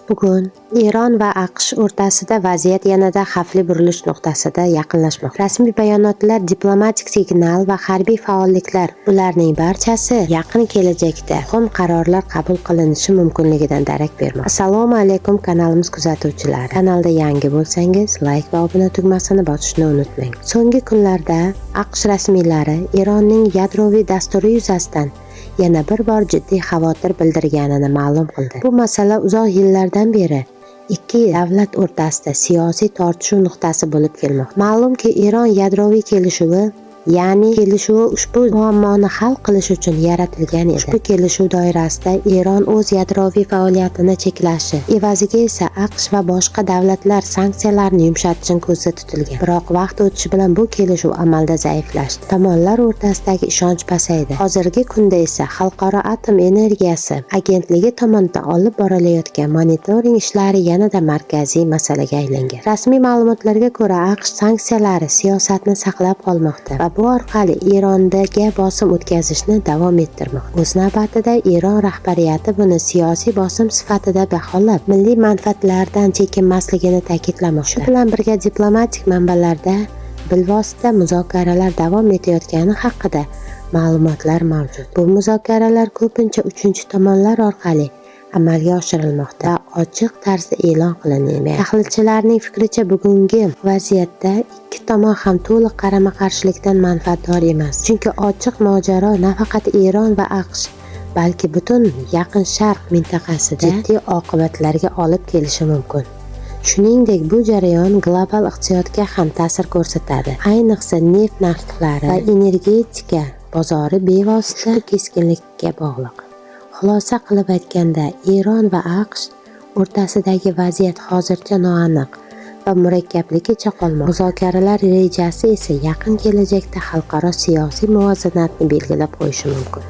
Bugun Eron va AQSh o'rtasida vaziyat yanada xavfli burilish nuqtasida yaqinlashmoqda. Rasmiy bayonotlar, diplomatik signal va harbiy faolliklar bularning barchasi yaqin kelajakda muhim qarorlar qabul qilinishi mumkinligidan darak bermoqda. Assalomu alaykum kanalimiz kuzatuvchilari. Kanalda yangi bo'lsangiz, like va obuna tugmasini bosishni unutmang. So'nggi kunlarda AQSh rasmiylari Eronning yadroviy dasturi yuzasidan yana bir bor jiddiy xavotir bildirganini ma'lum qildi. Bu masala uzoq yillardan beri ikki davlat o'rtasida siyosiy tortishuv nuqtasi bo'lib kelmoqda. Ma'lumki, Eron yadroviy kelishuvi ushbu muammoni hal qilish uchun yaratilgan edi. Ushbu kelishuv doirasida Eron o'z yadroviy faoliyatini cheklashi, evaziga esa AQSh va boshqa davlatlar sanksiyalarni yumshatishni ko'zda tutilgan. Biroq vaqt o'tishi bilan bu kelishuv amalda zaiflashdi. Tomonlar o'rtasidagi ishonch pasaydi. Hozirgi kunda esa Xalqaro atom energiyasi agentligi tomonidan olib borilayotgan monitoring ishlari yanada markaziy masalaga aylangan. Rasmiy ma'lumotlarga ko'ra, AQSh sanksiyalari siyosatni saqlab qolmoqda va bu orqali Eronga bosim o'tkazishni davom ettirmoqda. O'z navbatida Eron rahbariyati buni siyosiy bosim sifatida baholab, milliy manfaatlardan chekinmasligini ta'kidlamoqda. Shu bilan birga diplomatik manbalarda bilvosita muzokaralar davom etayotgani haqida ma'lumotlar mavjud. Bu muzokaralar ko'pincha uchinchi tomonlar orqali amalga oshirilmoqda, ochiq tarzda e'lon qilinmayapti. Tahlilchilarning fikricha, bugungi vaziyatda ikki tomon ham to'liq qarama-qarshilikdan manfaatdor emas. Chunki ochiq mojaro nafaqat Eron va AQSh, balki butun Yaqin Sharq mintaqasida jiddiy oqibatlarga olib kelishi mumkin. Shuningdek, bu jarayon global iqtisodga ham ta'sir ko'rsatadi. Ayniqsa neft narxlari va energetika bozori bevosita keskinlikka bog'liq. Xulosa qilib aytganda, Eron va AQSh o'rtasidagi vaziyat hozircha noaniq va murakkabligicha qolmoqda. Muzokaralar rejasi esa yaqin kelajakda xalqaro siyosiy muvozanatni belgilab qo'yishi mumkin.